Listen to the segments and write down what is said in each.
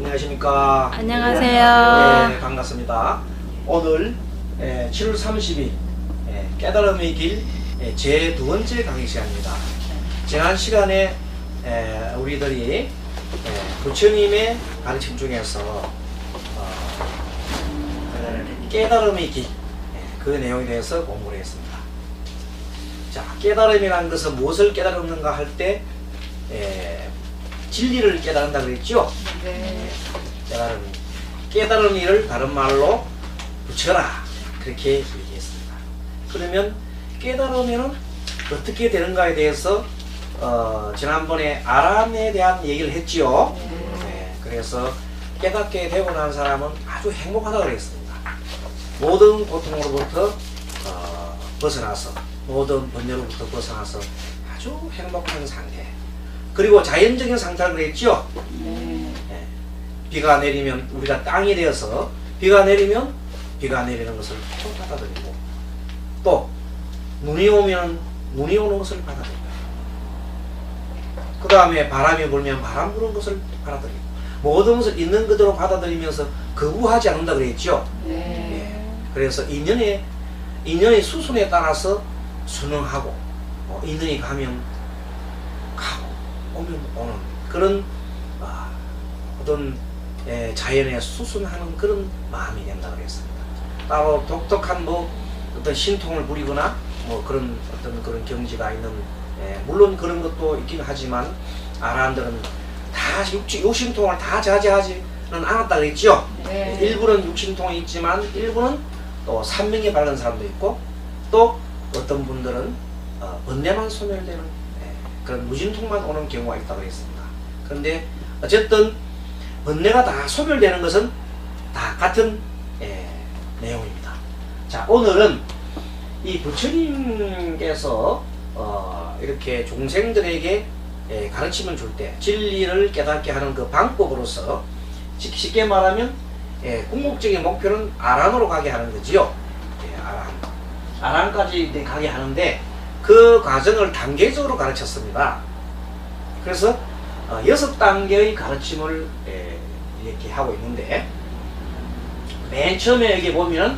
안녕하십니까. 안녕하세요. 네, 반갑습니다. 오늘 7월 30일 깨달음의 길 제 두 번째 강의 시간입니다. 지난 시간에 우리들이 부처님의 가르침 중에서 깨달음의 길 그 내용에 대해서 공부를 했습니다. 자, 깨달음이라는 것은 무엇을 깨달는가 할 때 진리를 깨달은다 그랬죠? 네. 깨달음이를 다른 말로 붙여라 그렇게 얘기했습니다. 그러면 깨달으면 어떻게 되는가에 대해서 지난번에 아람에 대한 얘기를 했지요. 네, 그래서 깨닫게 되고 난 사람은 아주 행복하다고 그랬습니다. 모든 고통으로부터 벗어나서, 모든 번뇌로부터 벗어나서 아주 행복한 상태, 그리고 자연적인 상태를 그랬죠. 네, 비가 내리면 우리가 땅이 되어서 비가 내리면 비가 내리는 것을 또 받아들이고, 또 눈이 오면 눈이 오는 것을 받아들이고, 그 다음에 바람이 불면 바람 부는 것을 받아들이고, 모든 것을 있는 그대로 받아들이면서 거부하지 않는다 그랬죠. 네. 그래서 인연의 수순에 따라서 순응하고, 인연이 가면 가고 오면 오는 그런 어떤 자연에 수순하는 그런 마음이 된다 그랬습니다. 따로 독특한 어떤 신통을 부리거나 그런 어떤 그런 경지가 있는, 물론 그런 것도 있긴 하지만 아람들은 다 육신통을 다 자제하지는 않았다 그랬죠. 네. 일부는 육신통이 있지만 일부는 또 산명이 바른 사람도 있고, 또 어떤 분들은 번뇌만 소멸되는 그런 무진통만 오는 경우가 있다고 그랬습니다. 그런데 어쨌든 번뇌가 다 소멸되는 것은 다 같은 내용입니다. 자, 오늘은 이 부처님께서 이렇게 종생들에게 가르침을 줄 때 진리를 깨닫게 하는 그 방법으로서, 쉽게 말하면 궁극적인 목표는 아란으로 가게 하는 거지요. 아란까지 가게 하는데 그 과정을 단계적으로 가르쳤습니다. 그래서 6단계의 가르침을 이렇게 하고 있는데, 맨 처음에 여기 보면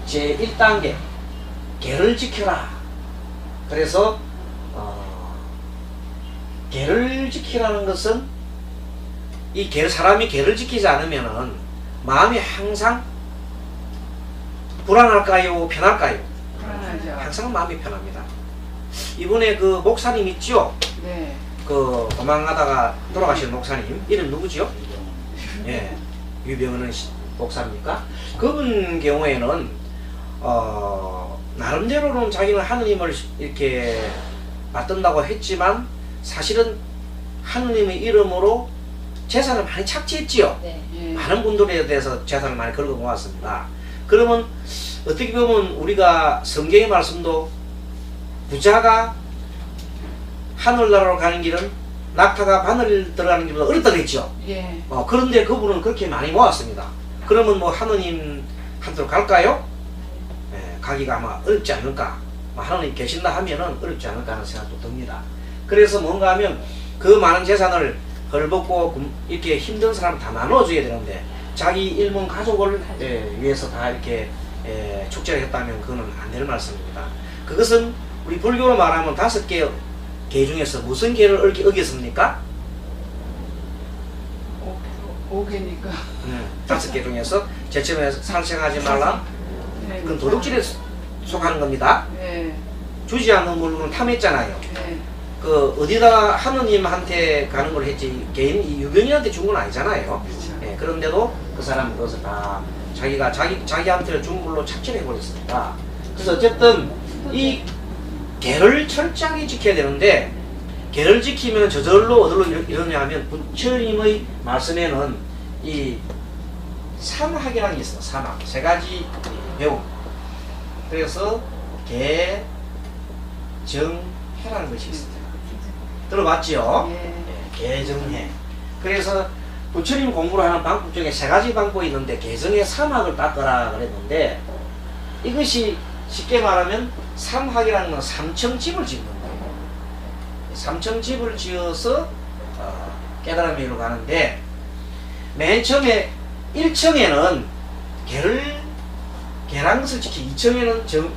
제1단계 계를 지켜라. 그래서 계를 지키라는 것은 사람이 계를 지키지 않으면은 마음이 항상 불안할까요? 편할까요? 불안하죠. 항상 마음이 편합니다. 이번에 그 목사님 있죠? 네. 그 도망가다가 돌아가신 목사님 이름 누구죠? 예, 유병은 목사입니까? 그분 경우에는 나름대로는 자기는 하느님을 이렇게 받든다고 했지만 사실은 하느님의 이름으로 재산을 많이 착취했지요. 네. 많은 분들에 대해서 재산을 많이 걸고 모았습니다. 그러면 어떻게 보면 우리가 성경의 말씀도 부자가 하늘나라로 가는 길은 낙타가 바늘 들어가는 길보다 어렵다고 했죠. 예. 그런데 그분은 그렇게 많이 모았습니다. 그러면 하느님 한테로 갈까요? 가기가 아마 어렵지 않을까. 하느님 계신다 하면은 어렵지 않을까 하는 생각도 듭니다. 그래서 뭔가 하면 그 많은 재산을 헐벗고 이렇게 힘든 사람 다 나눠줘야 되는데, 자기 일문 가족을 위해서 다 이렇게 축제를 했다면 그거는 안 될 말씀입니다. 그것은 우리 불교로 말하면 5개 계 중에서 무슨 계를 어겼습니까? 5개니까. 5개 중에서 제일 처음에 살생하지 말라. 네. 그건 도둑질에 속하는 겁니다. 네. 주지 않는 물건을 탐했잖아요. 네. 그 어디다가 하느님한테 가는 걸 했지 개인 유병인한테 준 건 아니잖아요. 그렇죠. 그런데도 그 사람은 그것을 다 자기한테 준 걸로 착취해 버렸습니다. 그래서 어쨌든 이 계를 철저하게 지켜야 되는데, 계를 지키면 저절로 어디로 이러냐 하면 부처님의 말씀에는 이 삼학이라는 게 있어요. 삼학. 3가지 배움. 그래서 계, 정, 해라는 것이 있습니다. 들어봤지요? 계정해. 그래서 부처님 공부를 하는 방법 중에 3가지 방법이 있는데, 계정의 삼학을 닦으라 그랬는데, 이것이 쉽게 말하면 삼학이라는 건 3층집을 짓는 거예요. 3층집을 지어서 깨달음의 길로 가는데, 맨 처음에 1층에는 개란 것을 지키고 2층에는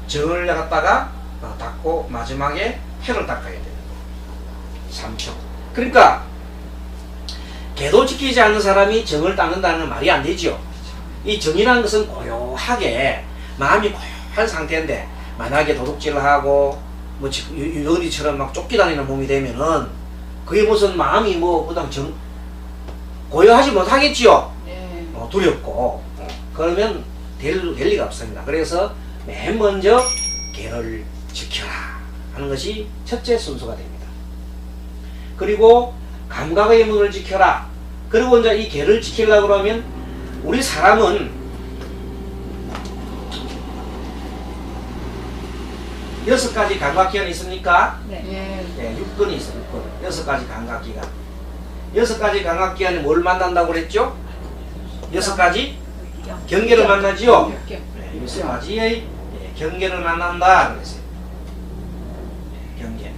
정을 갖다가 닦고 마지막에 해를 닦아야 되는 거예요. 3층. 그러니까 개도 지키지 않는 사람이 정을 닦는다는 말이 안 되죠. 이 정이라는 것은 고요하게 마음이 고요한 상태인데 만약에 도둑질을 하고 뭐 유연이처럼 막 쫓기다니는 몸이 되면은 그게 무슨 마음이 뭐 그다음 고요하지 못하겠지요. 네. 두렵고 그러면 될 리가 없습니다. 그래서 맨 먼저 개를 지켜라 하는 것이 첫째 순서가 됩니다. 그리고 감각의 문을 지켜라. 그리고 이제 이 개를 지키려고 그러면 우리 사람은 6가지 감각기관이 있습니까? 네. 네, 6근이 있어요. 6근. 6가지 감각기관. 6가지 감각기관이 뭘 만난다고 그랬죠? 6가지 경계를 만나지요? 네, 6가지의 경계를 만난다 그랬어요. 경계.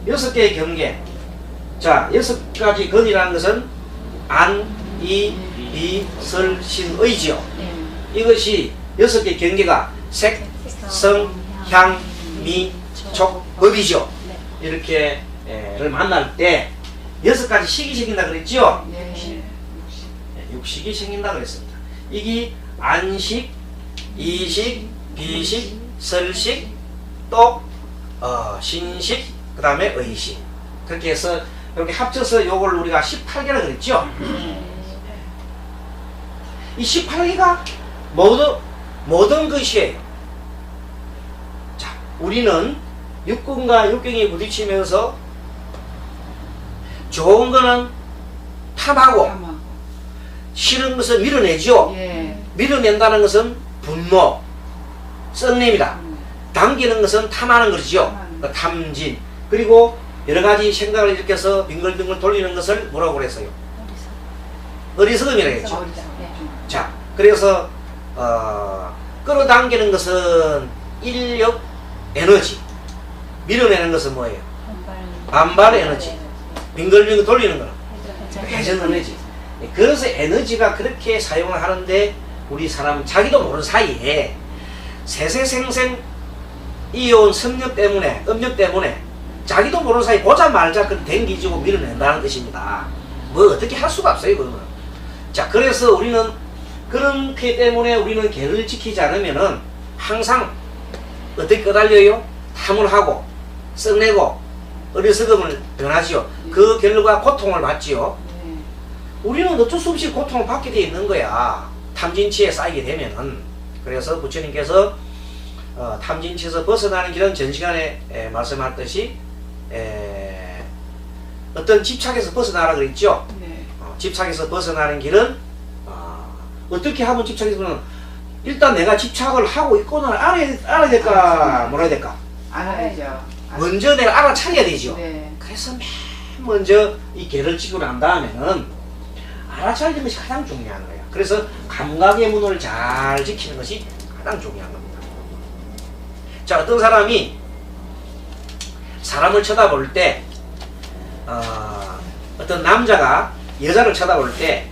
6개의 경계. 자, 6가지 근이라는 것은 안, 이, 비, 설, 신, 의지요. 네. 이것이 6개 경계가 색, 성, 향, 미, 촉, 법이죠. 이렇게를 만날 때 6가지 식이 생긴다 그랬죠? 네. 육식이 생긴다 그랬습니다. 이게 안식, 이식, 비식, 설식, 또 신식, 그 다음에 의식. 그렇게 해서 이렇게 합쳐서 요걸 우리가 18개라 그랬죠? 이 18개가 모든 것이에요. 자, 우리는 육군과 육경이 부딪히면서 좋은 거는 탐하고 싫은 것은 밀어내죠. 예. 밀어낸다는 것은 분노, 썩냄이다. 당기는 것은 탐하는 것이죠. 탐진. 그리고 여러 가지 생각을 일으켜서 빙글빙글 돌리는 것을 뭐라고 그랬어요? 어리석음이라고 했죠. 자, 그래서 끌어당기는 것은 인력, 에너지. 밀어내는 것은 뭐예요? 반발 에너지. 빙글빙글 돌리는 거는 회전 에너지. 그래서 에너지가 그렇게 사용을 하는데 우리 사람은 자기도 모르는 사이에 세세생생 이온 섭력 때문에, 음력 때문에 자기도 모르는 사이 보자 말자 그 댕기지고 밀어낸다는 것입니다. 뭐 어떻게 할 수가 없어요, 그거는. 자, 그래서 우리는 그렇기 때문에 우리는 개를 지키지 않으면은 항상 어떻게 끄달려요? 탐을 하고 썩내고 어리석음을 변하지요. 그 결과 고통을 받지요. 우리는 어쩔 수 없이 고통을 받게 돼 있는 거야. 탐진치에 쌓이게 되면은. 그래서 부처님께서 탐진치에서 벗어나는 길은 전 시간에 말씀하셨듯이 어떤 집착에서 벗어나라 그랬죠. 집착에서 벗어나는 길은 어떻게 하면 집착에서 벗어나는, 일단 내가 집착을 하고 있구나 알아야 될까 말아야 될까? 알아야죠. 먼저 내가 알아차려야 되죠. 네. 그래서 맨 먼저 이 개를 지키고 난 다음에는 알아차리는 것이 가장 중요한 거예요. 그래서 감각의 문을 잘 지키는 것이 가장 중요한 겁니다. 자, 어떤 사람이 사람을 쳐다볼 때 어떤 남자가 여자를 쳐다볼 때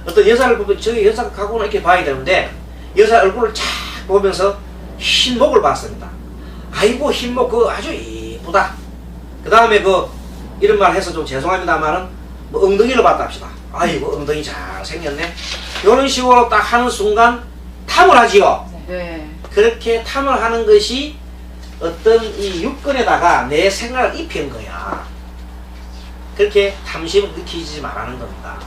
어떤 여자를 보면 저기 여자가 가고는 이렇게 봐야 되는데 여자 얼굴을 착 보면서 흰목을 봤습니다. 아이고 흰목 그거 아주 이쁘다. 그 다음에 이런 말 해서 좀 죄송합니다만은 뭐 엉덩이를 봤다 합시다. 아이고 엉덩이 잘 생겼네. 이런 식으로 딱 하는 순간 탐을 하지요. 네. 그렇게 탐을 하는 것이 어떤 이 육근에다가 내 생각을 입힌 거야. 그렇게 탐심을 느끼지 말라는 겁니다.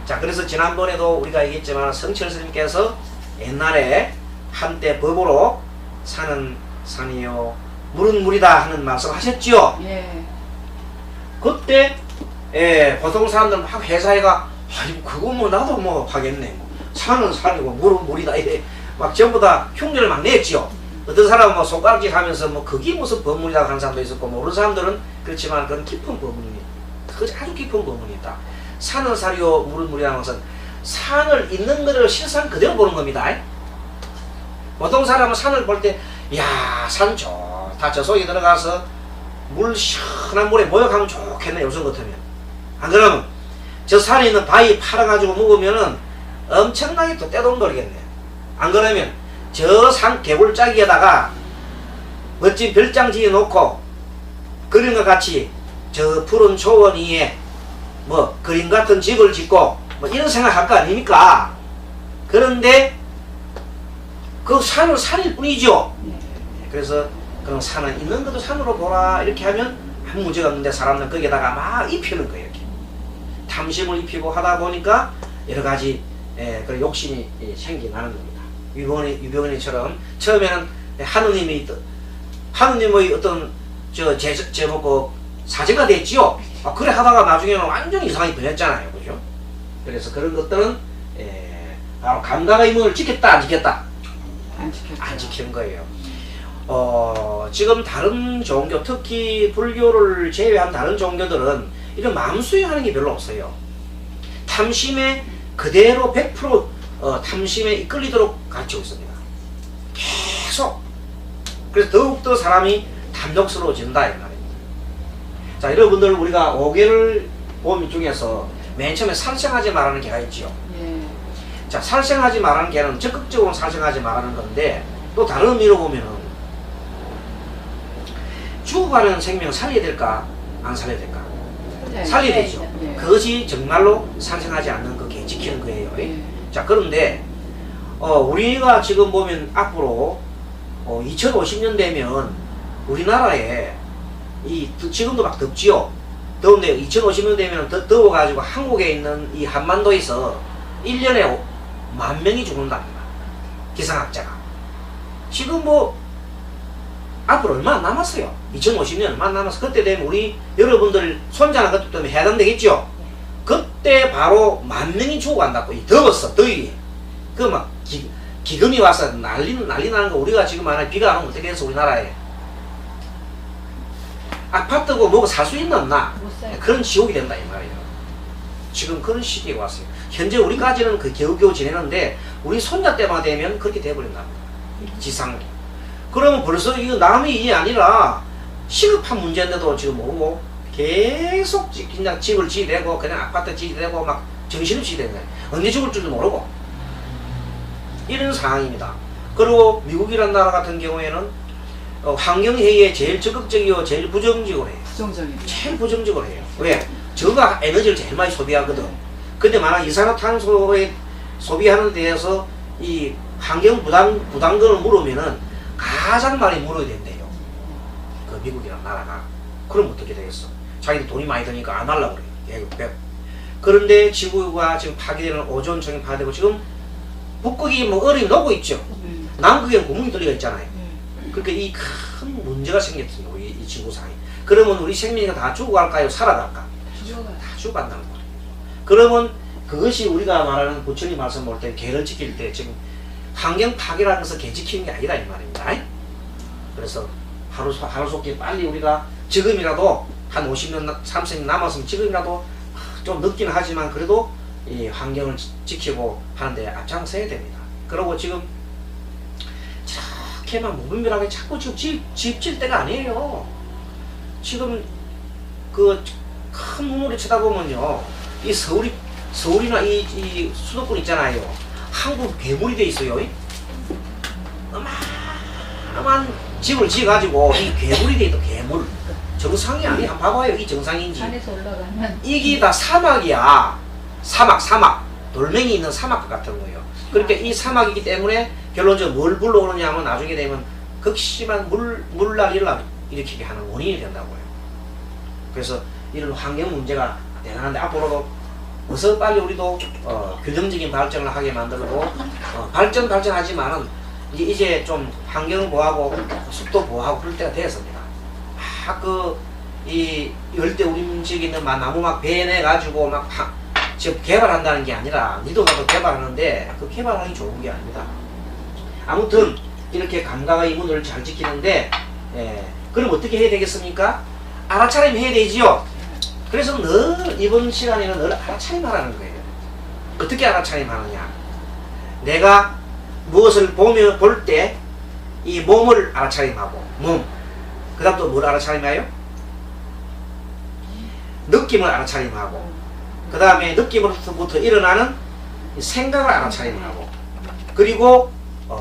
자, 그래서 지난번에도 우리가 얘기했지만 성철 스님께서 옛날에 한때 법으로 산은 산이요 물은 물이다 하는 말씀 하셨지요. 예. 그때 보통 사람들 막 회사에가 아이고 그거 뭐 나도 뭐 하겠네. 산은 산이고 물은 물이다 이래 막 전부 다 흉내를 막 냈지요. 어떤 사람은 뭐 손가락질 하면서 뭐 그게 무슨 법문이라고 하는 사람도 있었고 모르는 사람들은 그렇지만 그건 깊은 법문입니다. 그것이 아주 깊은 법문이다. 산은 산이요 물은 물이라는 것은 산을 있는 것을 실상 그대로 보는 겁니다. 보통 사람은 산을 볼 때 야, 산 좋다. 저 속에 들어가서 물 시원한 물에 목욕하면 좋겠네. 요즘 같으면. 안 그러면 저 산에 있는 바위 팔아가지고 먹으면은 엄청나게 또 떼돈벌이겠네. 안 그러면 저 산 개굴짜기에다가 멋진 별장 지어놓고 그림과 같이 저 푸른 초원 위에 뭐 그림 같은 집을 짓고 뭐 이런 생각할 거 아닙니까? 그런데 그 산은 산일 뿐이죠. 그래서 그런 산은 있는 것도 산으로 보라 이렇게 하면 아무 문제가 없는데 사람들은 거기에다가 막 입히는 거예요. 이렇게 탐심을 입히고 하다 보니까 여러 가지 그런 욕심이 생겨나는 겁니다. 유병원이처럼 처음에는 하느님의 어떤 제목고 사제가 됐지요. 그래 하다가 나중에는 완전히 이상하게 변했잖아요. 그죠? 그래서 그런 것들은 바로 감각의 문을 지켰다 안 지켰다? 안 지키는 거예요. 지금 다른 종교, 특히 불교를 제외한 다른 종교들은 이런 마음 수행하는 게 별로 없어요. 탐심에 그대로 100% 탐심에 이끌리도록 가르치고 있습니다. 계속. 그래서 더욱더 사람이 탐욕스러워진다 이 말입니다. 자, 여러분들 우리가 5개를 본 중에서 맨 처음에 살생하지 말라는 개가 있지요. 자, 살생하지 말라는 개는 적극적으로 살생하지 말라는 건데 또 다른 의미로 보면은 죽어가는 생명 살려야 될까 안 살려야 될까? 살려야 되죠. 그것이 정말로 살생하지 않는 그 개 지키는 거예요. 자, 그런데 우리가 지금 보면 앞으로 2050년 되면 우리나라에 지금도 막 덥지요. 더운데 2050년 되면 더워가지고 한국에 있는 이 한반도에서 1년에 10,000명이 죽는답니다. 기상학자가. 지금 뭐 앞으로 얼마 남았어요. 2050년 얼마 남았어. 그때 되면 우리 여러분들 손자나 그때 되면 해당되겠죠. 그때 바로 10,000명이 죽어간다고. 더웠어. 더위. 그 막 기금이 와서 난리 나는 거. 우리가 지금 만약 비가 안 오면 어떻게 해서 우리나라에 아파트고 뭐가 살 수 있나 없나? 그런 지옥이 된다 이 말이에요. 지금 그런 시기가 왔어요. 현재 우리까지는 그 겨우겨우 지내는데 우리 손자 때만 되면 그렇게 돼버린답니다. 지상. 그러면 벌써 이거 남의 일이 아니라 시급한 문제인데도 지금 모르고 계속 그냥 집을 지대고 그냥 아파트 지대고 막 정신없이 되는 거예요. 언제 죽을 줄도 모르고 이런 상황입니다. 그리고 미국이라는 나라 같은 경우에는 환경회의에 제일 적극적이고 제일 부정적으로 해요. 제일 부정적으로 해요. 왜? 저가 에너지를 제일 많이 소비하거든. 근데 만약 이산화탄소에 소비하는 데에서 이 환경 부담금을 물으면은 가장 많이 물어야 된대요. 그 미국이라는 나라가. 그럼 어떻게 되겠어? 자기들 돈이 많이 드니까 안 하려고 그래요. 그런데 지구가 지금 파괴되는 오존층이 파괴되고 지금 북극이 뭐 얼음이 녹고 있죠. 남극에는 구멍이 뚫려 있잖아요. 그러니까 이 큰 문제가 생겼어요. 이 지구상에. 그러면 우리 생명이 다 죽어갈까요? 살아갈까? 다 죽어간다는 거예요. 그러면 그것이 우리가 말하는 부처님 말씀 볼 때 개를 지킬 때 지금 환경 파괴라는 것은 개 지키는 게 아니다 이 말입니다. 그래서 하루속히 빨리 우리가 지금이라도 한 50년 30년 남았으면 지금이라도 좀 늦긴 하지만 그래도 이 환경을 지키고 하는데 앞장서야 됩니다. 그리고 지금 저렇게만 무분별하게 자꾸 지금 집 질 때가 아니에요. 지금 그 큰 눈으로 쳐다보면요, 이 서울이나 이 수도권 있잖아요. 한국 괴물이 돼 있어요. 어마어마한 집을 지어가지고 이 괴물이 돼 있다. 괴물. 정상이 아니. 한번 봐봐요. 이 정상인지. 산에서 올라가면 이게 다 사막이야. 사막. 돌멩이 있는 사막 같은 거예요. 그러니까 이 사막이기 때문에 결론적으로 뭘 불러오느냐 하면 나중에 되면 극심한 물난리를 일으키게 하는 원인이 된다고요. 그래서 이런 환경 문제가 대단한데 앞으로도 어서 빨리 우리도 균형적인 발전을 하게 만들고 발전하지만은 이제 좀 환경 보호하고 숲도 보호하고 그럴 때가 되었습니다. 이 열대 우림 지역에 있는 나무 막 베내 가지고 막 지금 개발한다는 게 아니라 니도 나도 개발하는데 그 개발하기 좋은 게 아닙니다. 아무튼 이렇게 감각의 문을 잘 지키는데 그럼 어떻게 해야 되겠습니까? 알아차림 해야 되지요. 그래서 늘 이번 시간에는 늘 알아차림하라는 거예요. 어떻게 알아차림하느냐? 내가 무엇을 볼 때 이 몸을 알아차림하고 그 다음 또 뭘 알아차림해요? 느낌을 알아차림하고 그 다음에 느낌으로부터 일어나는 이 생각을 알아차리는 하고, 그리고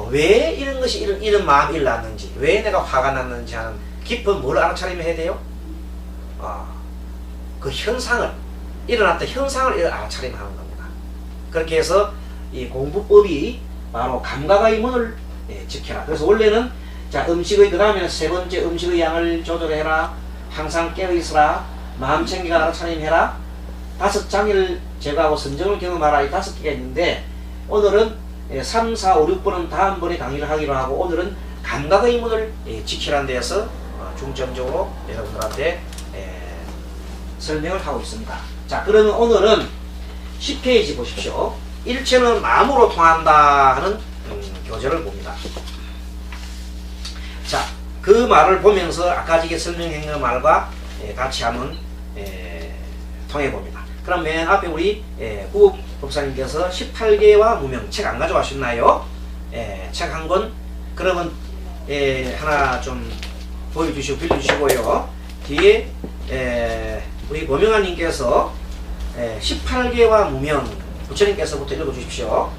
왜 이런 것이 이런 마음이 일어났는지, 왜 내가 화가 났는지 하는 깊은 뭘 알아차리면 해야 돼요? 그 현상을, 일어났던 현상을 알아차리면 하는 겁니다. 그렇게 해서 이 공부법이 바로 감각의 문을 지켜라. 그래서 원래는 자, 음식의, 그 다음에는 세 번째, 음식의 양을 조절해라, 항상 깨어있으라, 마음 챙기가 알아차림해라, 5장을 제거하고 선정을 경험하라, 이 5개가 있는데, 오늘은 3, 4, 5, 6번은 다음번에 강의를 하기로 하고, 오늘은 감각의 문을 지키라는 데에서 중점적으로 여러분들한테 설명을 하고 있습니다. 자, 그러면 오늘은 10페이지 보십시오. 일체는 마음으로 통한다 하는 교재를 봅니다. 자, 그 말을 보면서 아까 전에 설명한 말과 같이 한번 통해 봅니다. 그럼 맨 앞에 우리 구 법사님께서 18개와 무명 책 안 가져가셨나요? 책 한 권 그러면 하나 좀 보여주시고 빌려주시고요. 뒤에 우리 고명아님께서 18개와 무명 부처님께서부터 읽어주십시오.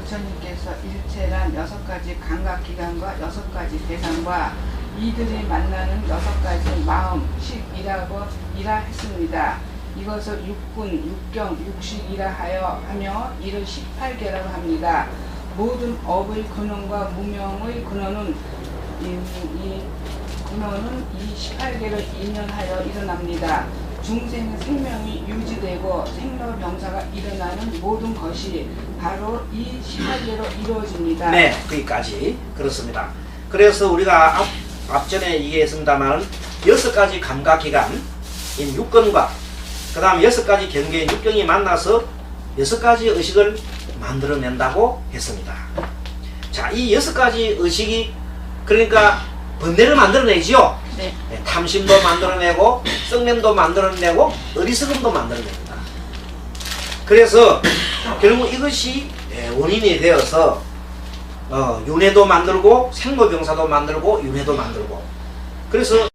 부처님께서 일체란 6가지 감각기관과 6가지 대상과 이들이 만나는 6가지 마음식이라고 했습니다. 이것을 육군, 육경, 육식이라 하며 이를 18개라고 합니다. 모든 업의 근원과 무명의 근원은 이 18개를 인연하여 일어납니다. 중생의 생명이 유지되고 생로병사가 일어나는 모든 것이 바로 이 18개로 이루어집니다. 네, 거기까지 그렇습니다. 그래서 우리가 앞전에 얘기했습니다만 6가지 감각기관 인 육根과 그 다음 6가지 경계인 육경이 만나서 6가지 의식을 만들어낸다고 했습니다. 자, 이 6가지 의식이 그러니까 번뇌를 만들어내지요. 네. 탐심도 만들어내고 썩냄도 만들어내고 어리석음도 만들어냅니다. 그래서 결국 이것이 원인이 되어서 윤회도 만들고 생로병사도 만들고 윤회도 만들고, 그래서